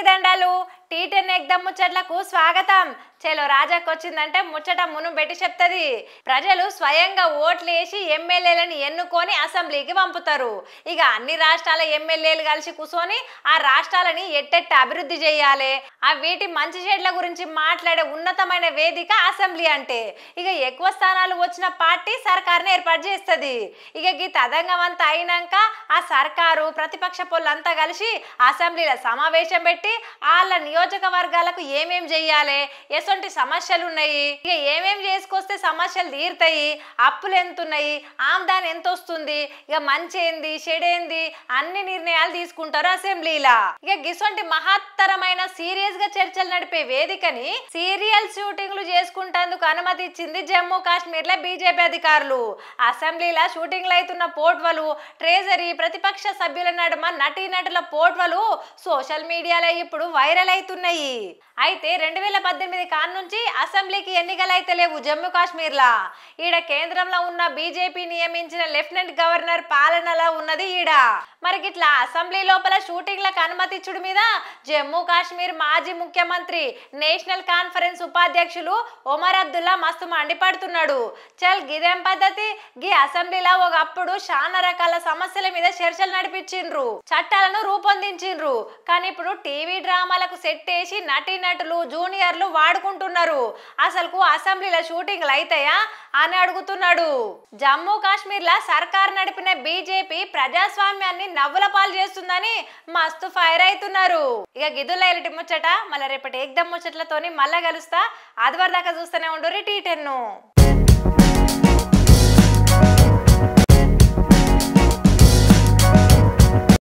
దండాలు టీ10 ఎగ్దమ్ ముచ్చట్లకు స్వాగతం. చెలో రాజాకు వచ్చిందంటే ముచ్చట మును పెట్టి చెప్తది. ప్రజలు స్వయంగా ఓట్లేసి ఎమ్మెల్యేలను ఎన్నుకొని అసెంబ్లీకి పంపుతారు. ఇక అన్ని రాష్ట్రాల ఎమ్మెల్యేలు కలిసి కూర్చొని ఆ రాష్ట్రాలని ఎట్టెట్ట అభివృద్ధి చేయాలి, ఆ వీటి మంచి చెడ్ల గురించి మాట్లాడే ఉన్నతమైన వేదిక అసెంబ్లీ అంటే. ఇక ఎక్కువ స్థానాలు వచ్చిన పార్టీ సర్కార్ని ఏర్పాటు చేస్తుంది. ఇక ఈ తదంగమంతా అయినాక ఆ సర్కారు ప్రతిపక్ష పొల్లంతా కలిసి అసెంబ్లీలో సమావేశం పెట్టి వాళ్ళ నియోజకవర్గాలకు ఏమేం చెయ్యాలి, ఎటువంటి సమస్యలు ఉన్నాయి, ఇక ఏమేం చేసుకొస్తే సమస్యలు తీరుతాయి, అప్పులు ఎంత ఉన్నాయి, ఆమ్దాని ఎంత వస్తుంది, ఇక మంచి ఏంది చెడేంది అన్ని నిర్ణయాలు తీసుకుంటారు అసెంబ్లీలా. ఇక గిసొంటి మహత్తరమైన సీరియస్ గా చర్చలు నడిపే వేదికని సీరియల్ షూటింగ్లు చేసుకుంటేందుకు అనుమతి ఇచ్చింది జమ్మూ కాశ్మీర్ లో బీజేపీ అధికారులు. అసెంబ్లీలో షూటింగ్లు అవుతున్న పోట్వలు, ట్రెజరీ, ప్రతిపక్ష సభ్యుల నడుమ నటీనటుల పోట్వలు సోషల్ మీడియాలో ఇప్పుడు వైరల్ అవుతున్నాయి. అయితే 2018 కాన్ నుంచి అసెంబ్లీకి ఎన్నికలు అయితే లేవు జమ్మూ కాశ్మీర్ లా. ఈడ కేంద్రంలో ఉన్న బీజేపీ నియమించిన లెఫ్టినెంట్ గవర్నర్ పాలనలో ఉన్నది ఈడ. మరి ఇట్లా అసెంబ్లీ లోపల షూటింగ్లకు అనుమతి ఇచ్చుడు మీద జమ్మూ కాశ్మీర్ మాజీ ముఖ్యమంత్రి, నేషనల్ కాన్ఫరెన్స్ ఉపాధ్యక్షులు ఒమర్ అబ్దుల్లా మస్తు మండిపడుతున్నాడు. చల్ గిదేం పద్ధతి, గీ అసెంబ్లీలో ఒకప్పుడు చాలా రకాల సమస్యల మీద చర్చలు నడిపించిండ్రు, చట్టాలను రూపొందించిండ్రు. కానీ ఇప్పుడు టీవీ డ్రామాలకు సెట్ వేసి నటీనటులు, జూనియర్లు వాడుకుంటున్నారు. అసలుకు అసెంబ్లీలో షూటింగ్లు అయితాయా అని అడుగుతున్నాడు. జమ్మూ కాశ్మీర్ లా సర్కార్ నడిపిన బీజేపీ ప్రజాస్వామ్యాన్ని నవ్వుల పాలు చేస్తుందని మస్తు ఫైర్ అవుతున్నారు. ఇక గిదుల ఇలాంటి ముచ్చట మళ్ళీ రేపటి ఎగ్దమ్ ముచ్చట్లతోని మళ్ళా కలుస్తా. ఆదివారం దాకా చూస్తూనే ఉండు టీ10.